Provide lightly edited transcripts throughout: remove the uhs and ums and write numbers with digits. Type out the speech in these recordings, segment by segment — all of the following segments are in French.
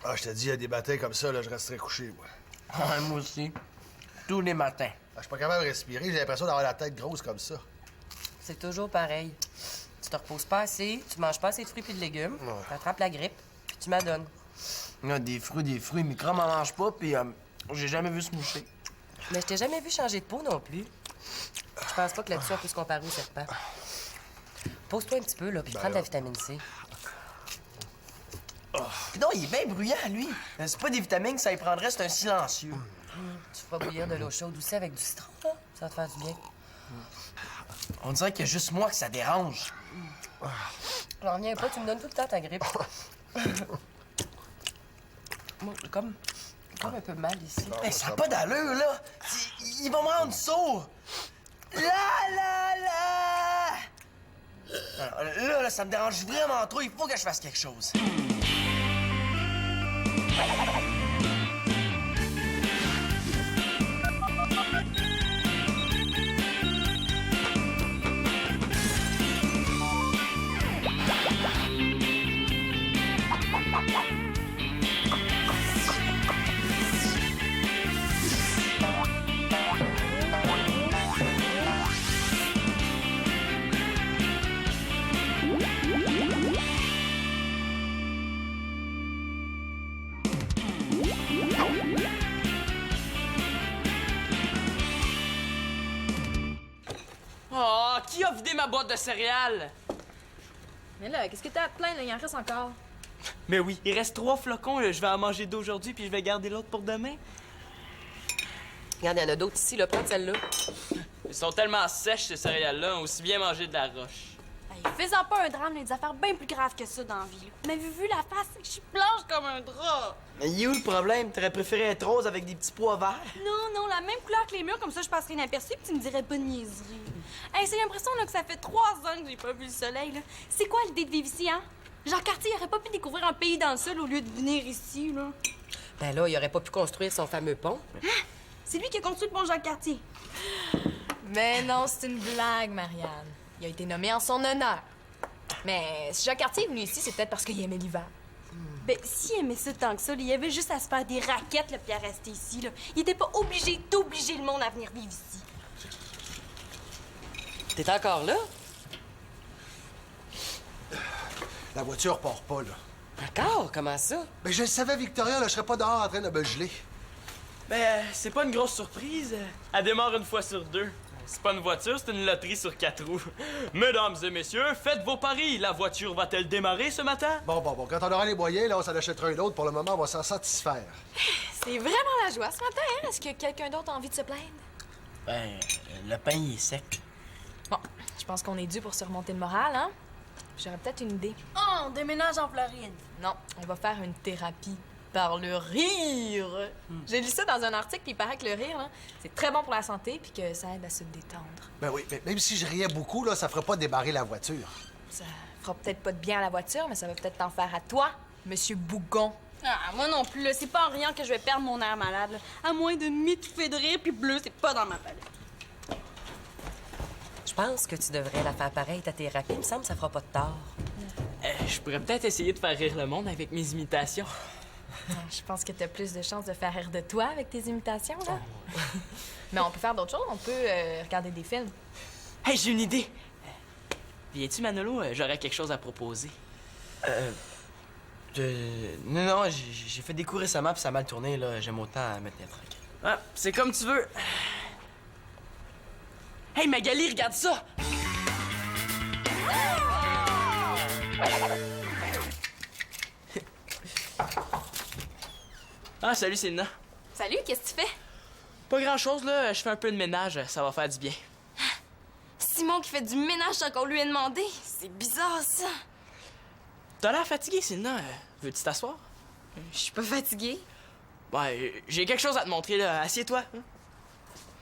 Ah, je te dis, il y a des matins comme ça, là, je resterais couché, moi. Ouais, moi aussi. Tous les matins. Ah, je suis pas capable de respirer, j'ai l'impression d'avoir la tête grosse comme ça. C'est toujours pareil. Tu te reposes pas assez, tu manges pas assez de fruits et de légumes, t'attrapes la grippe, puis tu m'adonnes. Là, des fruits, mais Chrome en mange pas, puis j'ai jamais vu se moucher. Mais je t'ai jamais vu changer de peau non plus. Je pense pas que là-dessus on peut se comparer au serpent. Pose-toi un petit peu, là, puis prends de la vitamine C. Puis non, il est bien bruyant, lui. C'est pas des vitamines que ça y prendrait, c'est un silencieux. Tu feras bouillir de l'eau chaude aussi avec du citron, là. Ça va te faire du bien. On dirait qu'il y a juste moi que ça dérange. J'en reviens pas, tu me donnes tout le temps ta grippe. Moi, j'ai comme un peu mal ici. Mais ça n'a pas d'allure, là. Il va me rendre sourd. Là. Alors, là, ça me dérange vraiment trop. Il faut que je fasse quelque chose. Oh, qui a vidé ma boîte de céréales? Mais là, qu'est-ce que t'as à te plaindre, là? Il en reste encore. Mais oui, il reste 3 flocons, là. Je vais en manger 2 aujourd'hui, puis je vais garder l'autre pour demain. Regarde, il y en a d'autres ici, là. Prends celle-là. Ils sont tellement sèches, ces céréales-là, aussi bien manger de la roche. Hey, fais-en pas un drame, il y a des affaires bien plus graves que ça dans la vie. Mais vu la face, je suis blanche comme un drap. Mais il est où le problème? T'aurais préféré être rose avec des petits pois verts? Non, la même couleur que les murs, comme ça je passerais inaperçue puis tu me dirais pas de niaiserie. Hey, j'ai l'impression là, que ça fait 3 ans que j'ai pas vu le soleil, là. C'est quoi l'idée de vivre ici, hein? Jean Cartier, il aurait pas pu découvrir un pays dans le sol au lieu de venir ici, là. Ben là, il aurait pas pu construire son fameux pont. C'est lui qui a construit le pont Jean Cartier. Mais non, c'est une blague, Marianne. Il a été nommé en son honneur. Mais si Jacques Cartier est venu ici, c'est peut-être parce qu'il aimait l'hiver. Ben, s'il aimait ça tant que ça, là, il avait juste à se faire des raquettes, là, puis à rester ici, là. Il était pas obligé d'obliger le monde à venir vivre ici. T'es encore là? La voiture part pas, là. Encore? Comment ça? Mais je le savais, Victoria, là, je serais pas dehors en train de me geler. Ben, c'est pas une grosse surprise. Elle démarre une fois sur 2. C'est pas une voiture, c'est une loterie sur 4 roues. Mesdames et messieurs, faites vos paris. La voiture va-t-elle démarrer ce matin? Bon, quand on aura les moyens, là, on s'en achètera une autre. Pour le moment, on va s'en satisfaire. C'est vraiment la joie ce matin, hein? Est-ce que quelqu'un d'autre a envie de se plaindre? Ben, le pain, il est sec. Bon, je pense qu'on est dû pour se remonter le moral, hein? J'aurais peut-être une idée. Oh, on déménage en Floride. Non, on va faire une thérapie par le rire. J'ai lu ça dans un article, puis il paraît que le rire, là, c'est très bon pour la santé, puis que ça aide à se détendre. Ben oui, mais même si je riais beaucoup, là, ça ferait pas démarrer la voiture. Ça fera peut-être pas de bien à la voiture, mais ça va peut-être t'en faire à toi, Monsieur Bougon. Ah, moi non plus, là. C'est pas en riant que je vais perdre mon air malade, là. À moins de m'étouffer de rire, puis bleu, c'est pas dans ma palette. Je pense que tu devrais la faire pareille, ta thérapie. Il me semble que ça fera pas de tort. Je pourrais peut-être essayer de faire rire le monde avec mes imitations. Je pense que t'as plus de chances de faire rire de toi avec tes imitations, là. Mais on peut faire d'autres choses. On peut regarder des films. Hey, j'ai une idée. Viens-tu, Manolo? J'aurais quelque chose à proposer. Non, j'ai fait des coups récemment, puis ça a mal tourné, là. J'aime autant mettre les trucs. Ah, c'est comme tu veux. Hey, Magali, regarde ça! Ah, salut, Célina. Salut, qu'est-ce que tu fais? Pas grand-chose, là. Je fais un peu de ménage. Ça va faire du bien. Simon qui fait du ménage sans qu'on lui ait demandé. C'est bizarre, ça. T'as l'air fatigué, Célina. Veux-tu t'asseoir? Je suis pas fatiguée. Ouais, j'ai quelque chose à te montrer, là. Assieds-toi.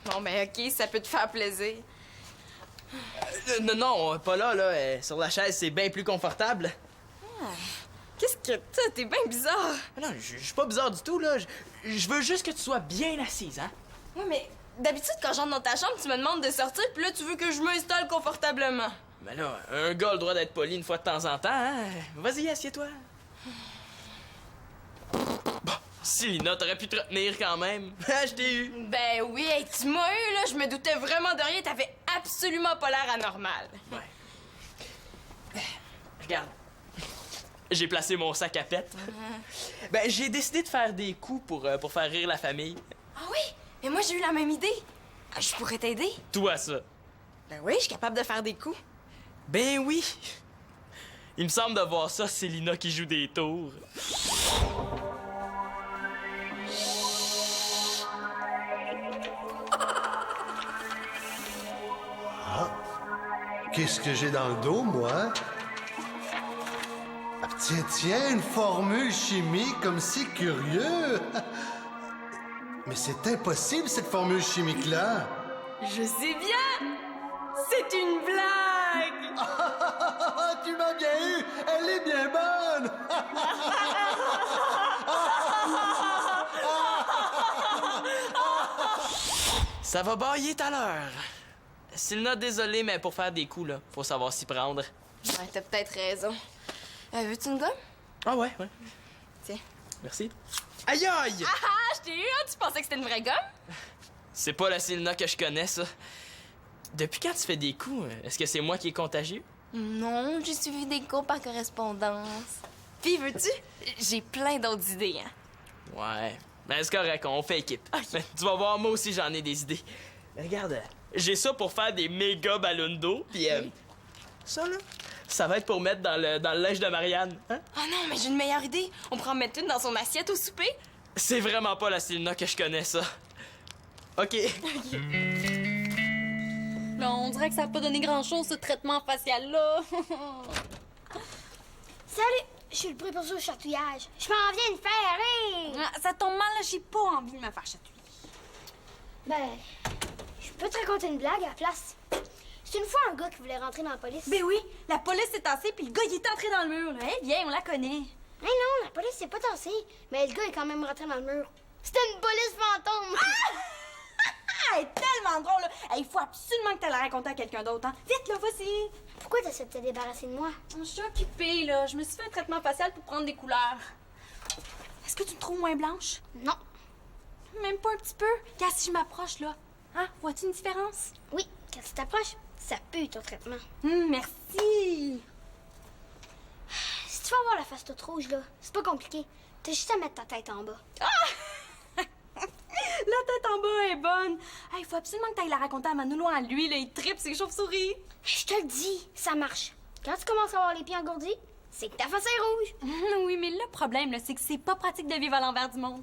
Bon, ben, OK, ça peut te faire plaisir. Non, pas là, là. Sur la chaise, c'est bien plus confortable. Qu'est-ce que t'as? T'es bien bizarre. Non, je suis pas bizarre du tout, là. Je veux juste que tu sois bien assise, hein? Ouais, mais d'habitude, quand j'entre dans ta chambre, tu me demandes de sortir, puis là, tu veux que je m'installe confortablement. Mais là, un gars a le droit d'être poli une fois de temps en temps, hein? Vas-y, assieds-toi. Célina, t'aurais pu te retenir quand même. Je t'ai eu. Ben oui, hey, tu m'as eu, là. Je me doutais vraiment de rien. T'avais absolument pas l'air anormal. Ouais. Regarde. J'ai placé mon sac à pète. Ben, j'ai décidé de faire des coups pour faire rire la famille. Ah oui? Mais moi, j'ai eu la même idée. Ah, je pourrais t'aider. Toi, ça. Ben oui, je suis capable de faire des coups. Ben oui. Il me semble de voir ça, Célina qui joue des tours. Qu'est-ce que j'ai dans le dos, moi? Ah, tiens, une formule chimique, comme c'est curieux! Mais c'est impossible, cette formule chimique-là! Je sais bien! C'est une blague! Tu m'as bien eu! Elle est bien bonne! Ça va bailler tout à l'heure. Célina, désolé, mais pour faire des coups, là, faut savoir s'y prendre. Ouais, t'as peut-être raison. Veux-tu une gomme? Ah ouais. Tiens. Merci. Aïe aïe! Ah, je t'ai eu, hein? Tu pensais que c'était une vraie gomme? C'est pas la Célina que je connais, ça. Depuis quand tu fais des coups? Est-ce que c'est moi qui est contagieux? Non, j'ai suivi des cours par correspondance. Puis, veux-tu? J'ai plein d'autres idées, hein? Ouais. Mais c'est correct, on fait équipe. Mais tu vas voir, moi aussi, j'en ai des idées. Mais regarde, j'ai ça pour faire des méga ballons d'eau, puis ça, là, ça va être pour mettre dans le linge de Marianne. Hein? Ah non, mais j'ai une meilleure idée. On pourra en mettre une dans son assiette au souper. C'est vraiment pas la Célina que je connais, ça. OK. Là, on dirait que ça n'a pas donné grand-chose, ce traitement facial-là. Salut, je suis le préposé au chatouillage. Je m'en viens de faire rire. Ah, ça tombe mal, là, j'ai pas envie de me faire chatouiller. Ben, je peux te raconter une blague à la place. C'est une fois un gars qui voulait rentrer dans la police. Ben oui, la police s'est tassée, puis le gars, il est entré dans le mur. Là. Eh bien, on la connaît. Hein, non, la police s'est pas tassée. Mais le gars est quand même rentré dans le mur. C'était une police fantôme. Ah, elle est tellement drôle, là. Il faut absolument que tu la raconter à quelqu'un d'autre, hein. Vite, là, vas-y. Pourquoi t'essaies de te débarrasser de moi? Je suis occupée, là. Je me suis fait un traitement facial pour prendre des couleurs. Est-ce que tu me trouves moins blanche? Non. Même pas un petit peu. Car si je m'approche, là, hein, vois-tu une différence? Oui, quand tu t'approches, ça pue ton traitement. Merci. Si tu veux avoir la face toute rouge, là, c'est pas compliqué. T'as juste à mettre ta tête en bas. La tête en bas est bonne. Il faut absolument que tu ailles la raconter à Manolo en lui, là. Il tripe ses chauves-souris. Je te le dis, ça marche. Quand tu commences à avoir les pieds engourdis, c'est que ta face est rouge. Oui, mais le problème, là, c'est que c'est pas pratique de vivre à l'envers du monde.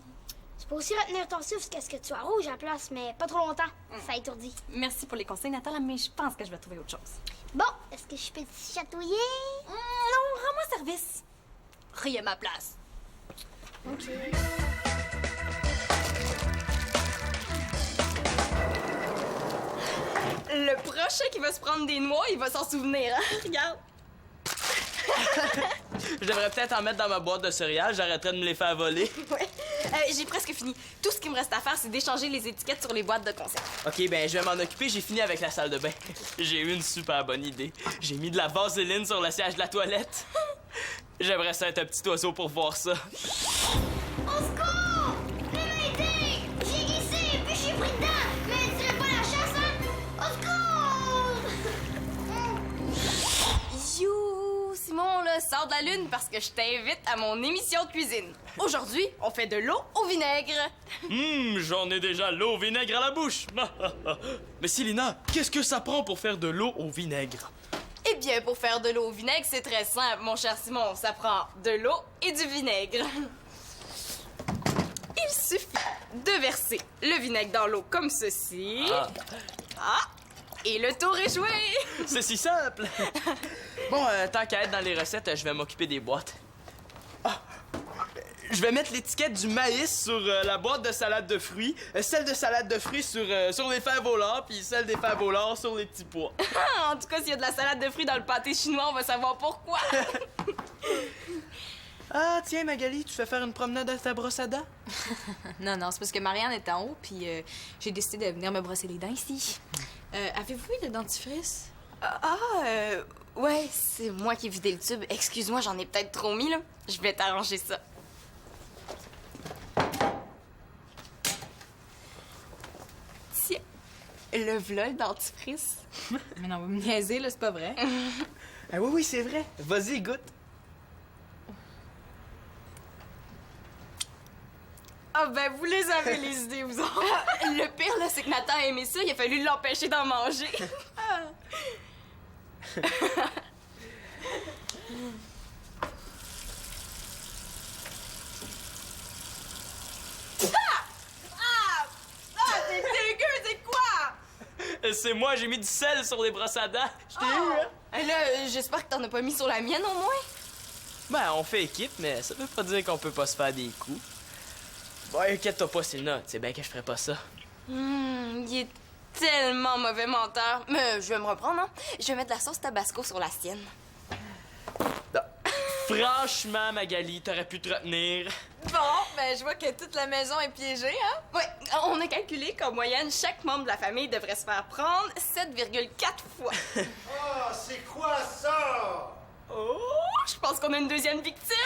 Tu peux aussi retenir ton souffle jusqu'à ce que tu sois rouge à la place, mais pas trop longtemps. Ça étourdit. Merci pour les conseils, Nathalie, mais je pense que je vais trouver autre chose. Bon, est-ce que je peux te chatouiller? Non, rends-moi service. Rien à ma place. OK. Le prochain qui va se prendre des noix, il va s'en souvenir, hein? Regarde. Je devrais peut-être en mettre dans ma boîte de céréales, j'arrêterais de me les faire voler. Ouais. J'ai presque fini. Tout ce qui me reste à faire, c'est d'échanger les étiquettes sur les boîtes de conserve. OK, ben je vais m'en occuper, j'ai fini avec la salle de bain. J'ai eu une super bonne idée. J'ai mis de la vaseline sur le siège de la toilette. J'aimerais ça être un petit oiseau pour voir ça. Au secours! Venez m'aider! J'ai glissé, puis je suis pris dedans! Mais tu pas la chasse, hein? Au secours! You, Simon, là, sors de la lune parce que je t'invite à mon émission de cuisine. Aujourd'hui, on fait de l'eau au vinaigre. J'en ai déjà l'eau au vinaigre à la bouche. Mais Célina, qu'est-ce que ça prend pour faire de l'eau au vinaigre? Eh bien, pour faire de l'eau au vinaigre, c'est très simple, mon cher Simon. Ça prend de l'eau et du vinaigre. Il suffit de verser le vinaigre dans l'eau comme ceci. Et le tour est joué. C'est si simple. Bon, tant qu'à être dans les recettes, je vais m'occuper des boîtes. Je vais mettre l'étiquette du maïs sur la boîte de salade de fruits, celle de salade de fruits sur les fèves au lard, puis celle des fèves au lard sur les petits pois. En tout cas, s'il y a de la salade de fruits dans le pâté chinois, on va savoir pourquoi. Ah, tiens, Magali, tu fais faire une promenade à ta brosse à dents? Non, c'est parce que Marianne est en haut, puis j'ai décidé de venir me brosser les dents ici. Avez-vous eu le dentifrice? Ouais, c'est moi qui ai vidé le tube. Excuse-moi, j'en ai peut-être trop mis, là. Je vais t'arranger ça. Le v'là, le dentifrice. Mais non, vous me niaisez, là, c'est pas vrai. Ah oui, c'est vrai. Vas-y, goûte. Ah ben, vous les avez, les idées, vous autres. Le pire, là, c'est que Nathan a aimé ça, il a fallu l'empêcher d'en manger. C'est dégueu, c'est quoi? C'est moi, j'ai mis du sel sur les brosses à dents. Je t'ai eu, hein? Hey, là, j'espère que t'en as pas mis sur la mienne, au moins. Ben, on fait équipe, mais ça veut pas dire qu'on peut pas se faire des coups. Bon, inquiète-toi pas, Sylna, tu sais bien que je ferais pas ça. Il est tellement mauvais menteur. Mais je vais me reprendre, hein. Je vais mettre de la sauce tabasco sur la sienne. Franchement, Magali, t'aurais pu te retenir. Bon, ben, je vois que toute la maison est piégée, hein? Ouais, on a calculé qu'en moyenne, chaque membre de la famille devrait se faire prendre 7,4 fois. Oh, c'est quoi ça? Oh, je pense qu'on a une deuxième victime.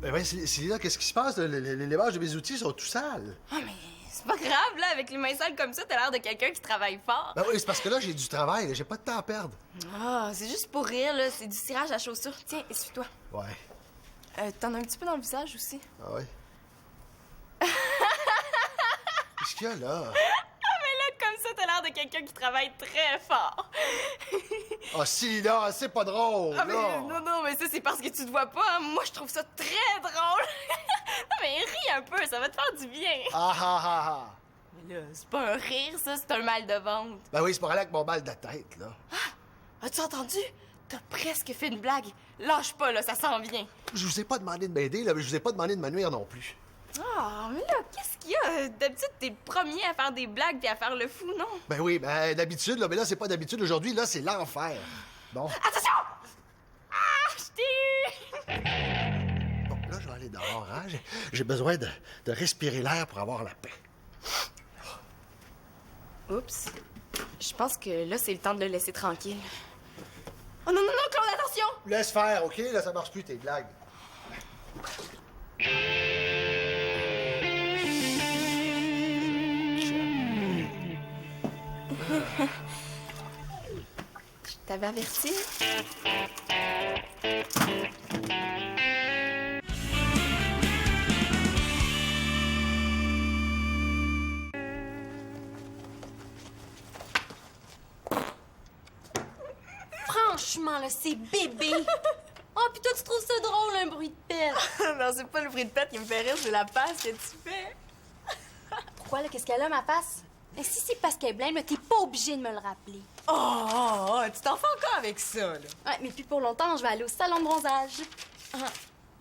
Ben ouais, c'est là, qu'est-ce qui se passe? Les bâches de mes outils sont tout sales. Ah, mais c'est pas grave, là. Avec les mains sales comme ça, t'as l'air de quelqu'un qui travaille fort. Ben oui, c'est parce que là, j'ai du travail, là, j'ai pas de temps à perdre. Ah, c'est juste pour rire, là. C'est du cirage à chaussures. Tiens, essuie-toi. Ouais. T'en as un petit peu dans le visage aussi. Ah ouais. Qu'est-ce qu'il y a là? Comme ça, t'as l'air de quelqu'un qui travaille très fort. Ah si, là, c'est pas drôle, Ah, mais là. non, mais ça, c'est parce que tu te vois pas. Hein. Moi, je trouve ça très drôle. Non, mais ris un peu, ça va te faire du bien. Ah ah ah ah. Mais là, c'est pas un rire, ça, c'est un mal de ventre. Ben oui, c'est pour aller avec mon mal de tête, là. As-tu entendu? T'as presque fait une blague. Lâche pas, là, ça s'en vient. Je vous ai pas demandé de m'aider, là, mais je vous ai pas demandé de me nuire non plus. Ah, mais là, qu'est-ce qu'il y a? D'habitude, t'es le premier à faire des blagues puis à faire le fou, non? Ben oui, ben d'habitude, là, mais là, c'est pas d'habitude. Aujourd'hui, là, c'est l'enfer. Bon. Attention! Ah, je t'ai eu! Bon, là, je vais aller dehors, hein. J'ai besoin de respirer l'air pour avoir la paix. Oups. Je pense que là, c'est le temps de le laisser tranquille. Oh non, Claude, attention! Laisse faire, OK? Là, ça marche plus, tes blagues. Je t'avais averti. Franchement, là, c'est bébé. Oh, puis toi, tu trouves ça drôle, un bruit de pelle. Non, c'est pas le bruit de pète qui me fait rire, c'est la passe que tu fais. Pourquoi, là, qu'est-ce qu'elle a, ma face? Mais si c'est parce qu'elle est blême, là, t'es pas obligé de me le rappeler. Oh, tu t'en fais encore avec ça, là. Ouais, mais puis pour longtemps, je vais aller au salon de bronzage.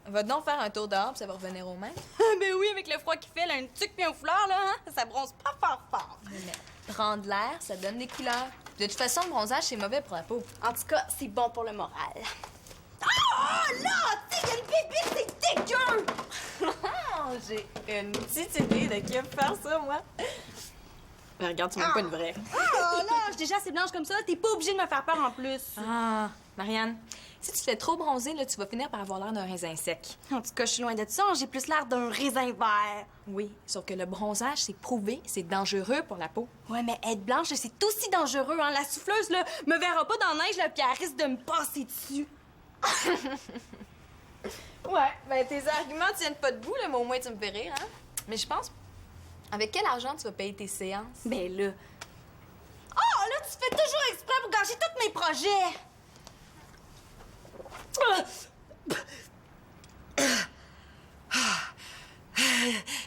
Va donc faire un tour dehors, puis ça va revenir au même. Ben oui, avec le froid qu'il fait, là, une tuque puis un foulard, là, hein, ça bronze pas fort. Mais prendre l'air, ça donne des couleurs. De toute façon, le bronzage, c'est mauvais pour la peau. En tout cas, c'est bon pour le moral. Ah, là! Tu sais, y a une pépite, c'est dégueu! J'ai une petite idée de qui va faire ça, moi. Mais regarde, tu m'as pas une vraie. Ah, là, je suis déjà assez blanche comme ça, t'es pas obligée de me faire peur en plus. Ah, Marianne, si tu te fais trop bronzer, là, tu vas finir par avoir l'air d'un raisin sec. En tout cas, je suis loin de ça, j'ai plus l'air d'un raisin vert. Oui, sauf que le bronzage, c'est prouvé, c'est dangereux pour la peau. Ouais, mais être blanche, c'est aussi dangereux, hein. La souffleuse, là, me verra pas dans la neige, là, puis elle risque de me passer dessus. Ouais, ben tes arguments tiennent pas debout, là, mais au moins tu me fais rire, hein? Mais je pense, avec quel argent tu vas payer tes séances? Ben là... Oh, là, tu fais toujours exprès pour gâcher tous mes projets!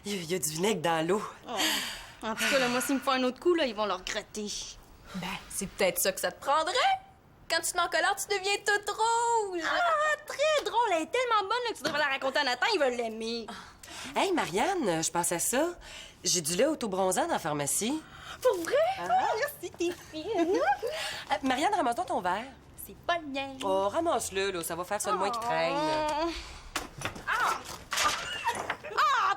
Il y a du vinaigre dans l'eau. En tout cas, là, moi, s'ils me font un autre coup, là, ils vont le regretter. Ben, c'est peut-être ça que ça te prendrait. Quand tu t'en colères, tu deviens toute rouge. Ah, très drôle! Elle est tellement bonne là, que tu devrais la raconter à Nathan, il va l'aimer. Hey, Marianne, je pense à ça. J'ai du lait auto-bronzant dans la pharmacie. Pour vrai? Ah, merci, t'es fine. Marianne, ramasse-toi ton verre. C'est pas le mien. Oh, ramasse-le, là. Ça va faire ça de moins qui traîne. Ah,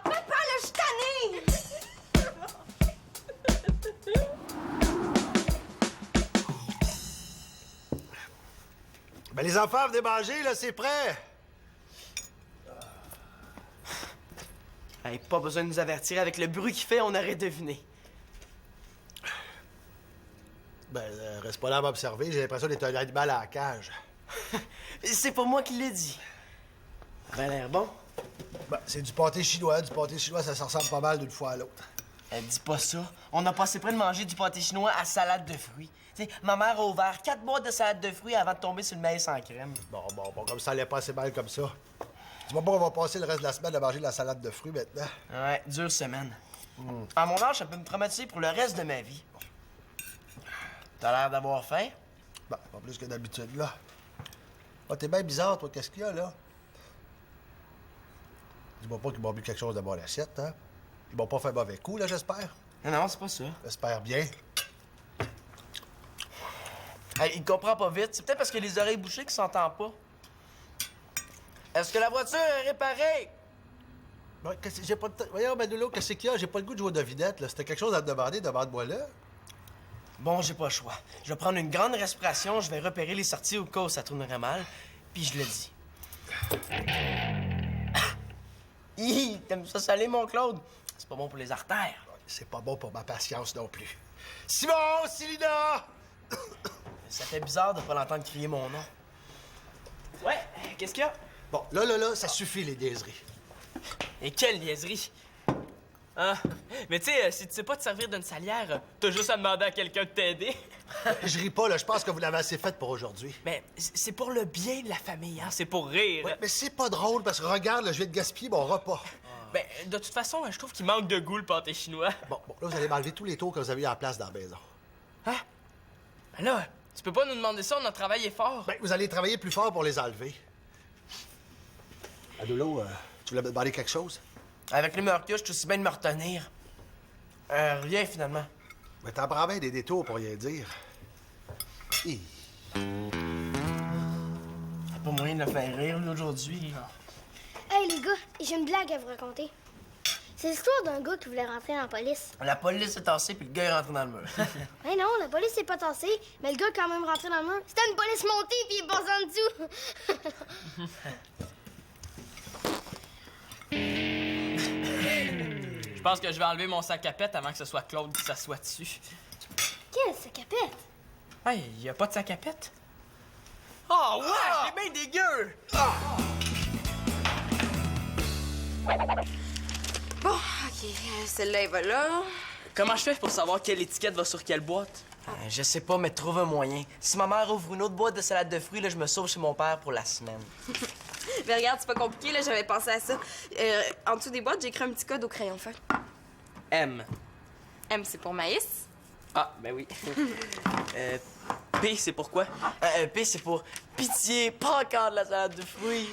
papa, là, je suis tannée! Ben, les enfants, venez manger, là, c'est prêt. Hey, pas besoin de nous avertir. Avec le bruit qu'il fait, on aurait deviné. Ben, reste pas là à m'observer. J'ai l'impression d'être un animal à la cage. C'est pas moi qui l'ai dit. Ça a l'air bon. Ben, c'est du pâté chinois. Du pâté chinois, ça se ressemble pas mal d'une fois à l'autre. Dis pas ça. On a passé près de manger du pâté chinois à salade de fruits. T'sais, ma mère a ouvert 4 boîtes de salade de fruits avant de tomber sur le maïs sans crème. Bon, comme ça allait pas assez mal comme ça. Dis-moi pas, on va passer le reste de la semaine à manger de la salade de fruits maintenant. Ouais, dure semaine. À mon âge, ça peut me traumatiser pour le reste de ma vie. T'as l'air d'avoir faim? Ben, pas plus que d'habitude, là. Ah, t'es bien bizarre, toi. Qu'est-ce qu'il y a, là? Dis-moi pas qu'ils m'ont bu quelque chose de mon assiette, hein? Ils m'ont pas fait mauvais coup, là, j'espère? Non, c'est pas ça. J'espère bien. Hey, il comprend pas vite. C'est peut-être parce qu'il a les oreilles bouchées qu'il s'entend pas. Est-ce que la voiture est réparée? Ouais, j'ai pas le temps. Voyons, Manolo, qu'est-ce qu'il y a? J'ai pas le goût de jouer aux devinettes, là. C'était quelque chose à te demander, demande-moi là. Bon, j'ai pas le choix. Je vais prendre une grande respiration, je vais repérer les sorties au cas où ça tournerait mal, puis je le dis. Hi, t'aimes ça salé, mon Claude? C'est pas bon pour les artères. C'est pas bon pour ma patience non plus. Simon! Célina! Ça fait bizarre de pas l'entendre crier mon nom. Ouais, qu'est-ce qu'il y a? Bon, là, ça suffit, les niaiseries. Et quelle niaiserie! Ah, mais tu sais, si tu sais pas te servir d'une salière, t'as juste à demander à quelqu'un de t'aider. Je ris pas, là. Je pense que vous l'avez assez fait pour aujourd'hui. Mais c'est pour le bien de la famille, hein? C'est pour rire. Ouais, mais c'est pas drôle, parce que regarde, là, je vais te gaspiller mon repas. Ben, de toute façon, je trouve qu'il manque de goût, le pâté chinois. Bon, là, vous allez m'enlever tous les tours que vous avez eu en place dans la maison. Hein? Ben là, tu peux pas nous demander ça, notre travail est fort. Ben, vous allez travailler plus fort pour les enlever. Manolo, tu voulais me demander quelque chose? Avec l'humeur que je suis aussi bien de me retenir. Rien, finalement. Mais t'en prends bien des détours pour rien dire. Hi. Y'a pas moyen de le faire rire, lui, aujourd'hui. Hey, les gars, j'ai une blague à vous raconter. C'est l'histoire d'un gars qui voulait rentrer dans la police. La police est tassée, puis le gars est rentré dans le mur. Ouais, non, la police s'est pas tassée, mais le gars est quand même rentré dans le mur. C'était une police montée, puis il est passé en dessous. Je pense que je vais enlever mon sac à pète avant que ce soit Claude qui s'assoie dessus. Qu'est-ce que ça capette? Hey, y a pas de sac à pète? Oh, ouais! C'est bien dégueu! Bon, OK, celle-là, elle va là. Comment je fais pour savoir quelle étiquette va sur quelle boîte? Je sais pas, mais trouve un moyen. Si ma mère ouvre une autre boîte de salade de fruits, là, je me sauve chez mon père pour la semaine. Mais regarde, c'est pas compliqué, là, j'avais pensé à ça. En dessous des boîtes, j'ai écrit un petit code au crayon feuille. M. M, c'est pour maïs. Ah, ben oui. P, c'est pourquoi? P, c'est pour pitié, pas encore de la salade de fruits.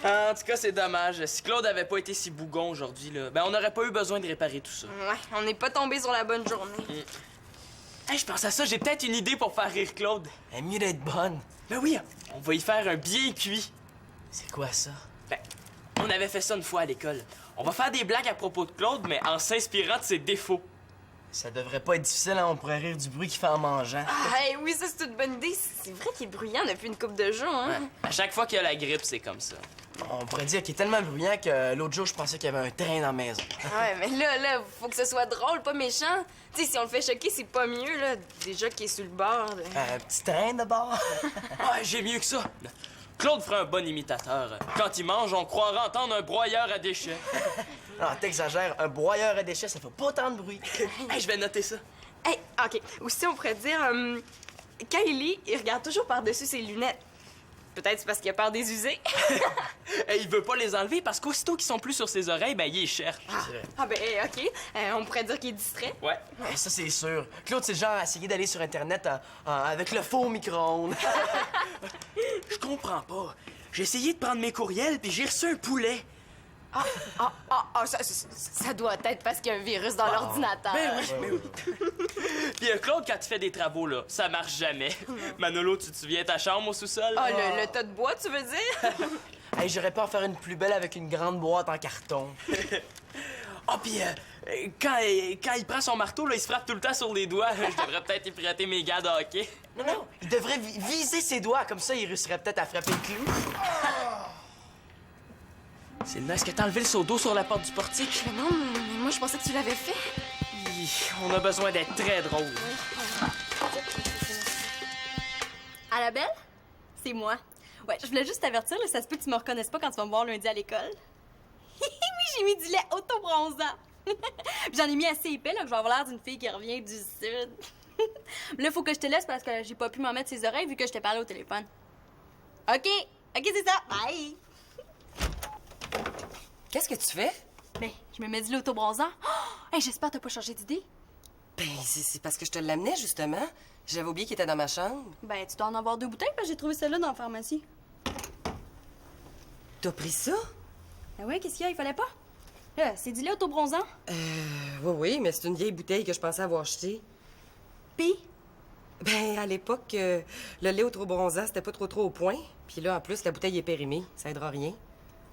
En tout cas, c'est dommage. Si Claude avait pas été si bougon aujourd'hui, là, ben on n'aurait pas eu besoin de réparer tout ça. Ouais, on n'est pas tombé sur la bonne journée. Hey, je pense à ça, j'ai peut-être une idée pour faire rire Claude. Elle est mieux d'être bonne. Ben oui, on va y faire un bien cuit. C'est quoi ça? Ben, on avait fait ça une fois à l'école. On va faire des blagues à propos de Claude, mais en s'inspirant de ses défauts. Ça devrait pas être difficile, hein? On pourrait rire du bruit qu'il fait en mangeant. Ah, hey, oui, ça, c'est une bonne idée. C'est vrai qu'il est bruyant depuis une couple de jours, hein? Ouais. À chaque fois qu'il y a la grippe, c'est comme ça. On pourrait dire qu'il est tellement bruyant que l'autre jour, je pensais qu'il y avait un train dans la maison. Ouais, mais là, faut que ce soit drôle, pas méchant. Tu sais, si on le fait choquer, c'est pas mieux, là. Déjà qu'il est sur le bord. Un petit train de bord. Ouais, j'ai mieux que ça. Claude ferait un bon imitateur. Quand il mange, on croirait entendre un broyeur à déchets. Non, t'exagères. Un broyeur à déchets, ça fait pas tant de bruit. Hey, je vais noter ça. Hey, OK. Aussi, on pourrait dire... quand il lit, il regarde toujours par-dessus ses lunettes. Peut-être c'est parce qu'il a peur des usées. Hey, il veut pas les enlever parce qu'aussitôt qu'ils sont plus sur ses oreilles, ben il les cherche. Ben, OK. On pourrait dire qu'il est distrait. Ouais. Ça, c'est sûr. Claude, c'est le genre à essayer d'aller sur Internet avec le faux micro-ondes. Je comprends pas. J'ai essayé de prendre mes courriels, puis j'ai reçu un poulet. Ça doit être parce qu'il y a un virus dans l'ordinateur. Ben oui. Puis Claude, quand tu fais des travaux, là, ça marche jamais. Manolo, tu te souviens ta chambre au sous-sol? Ah, le tas de bois, tu veux dire? Hey, j'aurais pas en faire une plus belle avec une grande boîte en carton. Ah, puis quand il prend son marteau, là, il se frappe tout le temps sur les doigts. Je devrais peut-être y prêter mes gants de hockey. Non, il devrait viser ses doigts, comme ça, il réussirait peut-être à frapper le clou. Sylvain, est-ce que t'as enlevé le seau d'eau sur la porte du portique? Mais non, mais moi, je pensais que tu l'avais fait. On a besoin d'être très drôle. À la belle? C'est moi. Ouais, je voulais juste t'avertir, là, ça se peut que tu me reconnaisses pas quand tu vas me voir lundi à l'école. Oui, j'ai mis du lait auto-bronzant. Puis j'en ai mis assez épais, là, que je vais avoir l'air d'une fille qui revient du sud. Là, il faut que je te laisse parce que j'ai pas pu m'en mettre ses oreilles vu que je t'ai parlé au téléphone. OK, c'est ça. Bye! Qu'est-ce que tu fais? Ben, je me mets du lait auto-bronzant. Oh! Hey, j'espère que t'as pas changé d'idée. Ben, c'est parce que je te l'amenais, justement. J'avais oublié qu'il était dans ma chambre. Ben, tu dois en avoir 2 bouteilles parce que j'ai trouvé celle-là dans la pharmacie. T'as pris ça? Ben oui, qu'est-ce qu'il y a? Il fallait pas? Là, c'est du lait auto-bronzant. Oui, mais c'est une vieille bouteille que je pensais avoir achetée. Pis? Ben, à l'époque, le lait auto-bronzant, c'était pas trop au point. Puis là, en plus, la bouteille est périmée. Ça aidera rien.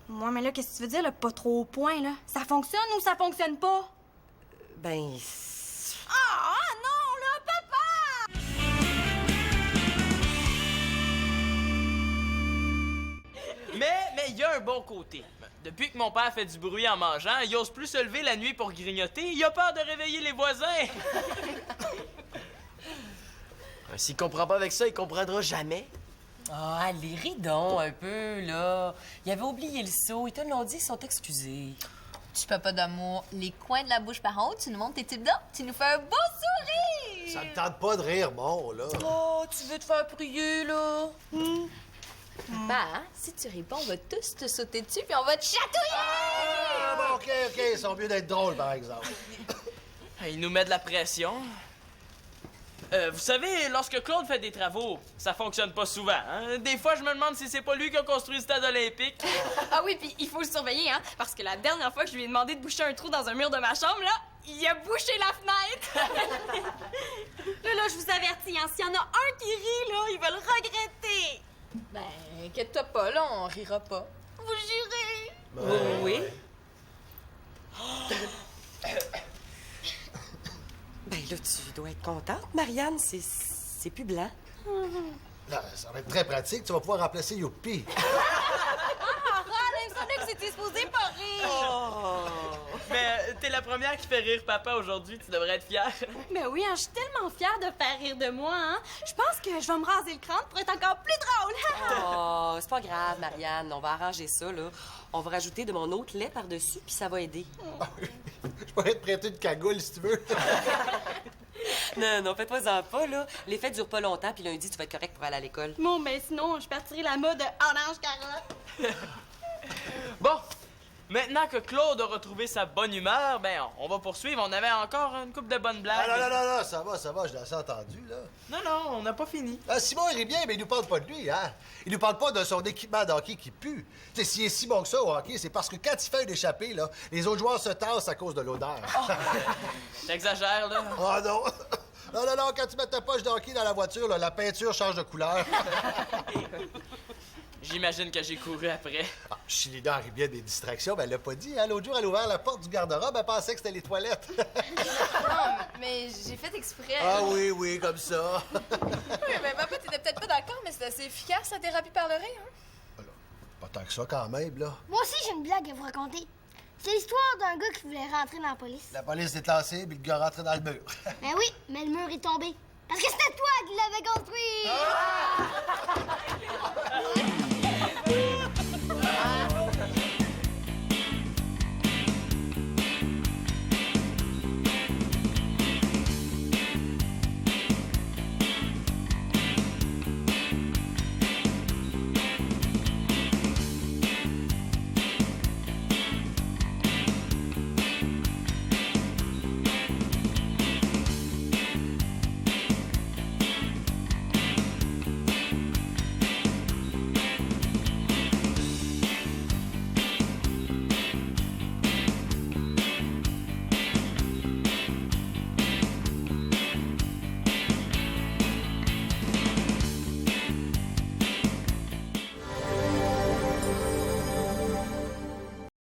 Moi, mais là, qu'est-ce que tu veux dire, là, pas trop au point, là? Ça fonctionne ou ça fonctionne pas? Ben, Ah, non, là, papa! Mais il y a un bon côté. Depuis que mon père fait du bruit en mangeant, il ose plus se lever la nuit pour grignoter. Il a peur de réveiller les voisins. S'il comprend pas avec ça, il comprendra jamais. ah, allez, ris donc un peu, là. Il avait oublié le seau. Ils te l'ont dit, ils sont excusés. Tu papa d'amour, les coins de la bouche par en haut, tu nous montres tes types dents, tu nous fais un beau sourire! Ça me tente pas de rire, bon, là. Oh, tu veux te faire prier, là? Papa, hein, si tu réponds, on va tous te sauter dessus puis on va te chatouiller! Ah, bon, OK, ils sont mieux d'être drôles, par exemple. Il nous met de la pression. Vous savez, lorsque Claude fait des travaux, ça fonctionne pas souvent. Hein? Des fois, je me demande si c'est pas lui qui a construit le stade olympique. Ah oui, puis il faut le surveiller, hein, parce que la dernière fois que je lui ai demandé de boucher un trou dans un mur de ma chambre, là, il a bouché la fenêtre! là, je vous avertis, hein, s'il y en a un qui rit, là, il va le regretter! Ben, inquiète-toi pas, là, on rira pas. Vous jurez? Oui. Ben là, tu dois être contente, Marianne. C'est plus blanc. Là, ça va être très pratique. Tu vas pouvoir remplacer Youpi. Il me semblait que c'était supposé pas rire! Mais t'es la première qui fait rire papa aujourd'hui, tu devrais être fière. Mais oui, hein, je suis tellement fière de faire rire de moi, hein. Je pense que je vais me raser le crâne pour être encore plus drôle. Oh, c'est pas grave, Marianne. On va arranger ça, là. On va rajouter de mon autre lait par-dessus, puis ça va aider. Je pourrais te prêter une cagoule, si tu veux. Non, fais-toi-en pas, là. L'effet dure pas longtemps, puis lundi, tu vas être correct pour aller à l'école. Bon, ben sinon, je partirai la mode orange-carotte. Bon, maintenant que Claude a retrouvé sa bonne humeur, ben on va poursuivre. On avait encore une couple de bonnes blagues. Non, ça va, je l'ai assez entendu, là. Non, on n'a pas fini. Ah, Simon, il rit bien, mais il nous parle pas de lui, hein. Il nous parle pas de son équipement d'hockey qui pue. Tu sais, s'il est si bon que ça au hockey, c'est parce que quand il fait une échappée, là, les autres joueurs se tassent à cause de l'odeur. T'exagères, là. Oh non! Non, quand tu mets ta poche d'hockey dans la voiture, là, la peinture change de couleur. J'imagine que j'ai couru après. Ah, Chilida rit bien des distractions, mais elle l'a pas dit, hein. L'autre jour, elle a ouvert la porte du garde-robe, elle pensait que c'était les toilettes. Non, mais j'ai fait exprès. Ah oui, comme ça. Oui, mais papa, t'étais peut-être pas d'accord, mais c'est assez efficace, la thérapie par le rire, hein? Pas tant que ça, quand même, là. Moi aussi, j'ai une blague à vous raconter. C'est l'histoire d'un gars qui voulait rentrer dans la police. La police est lancée, puis le gars rentré dans le mur. Ben oui, mais le mur est tombé. Parce que c'était toi qui l'avais construit!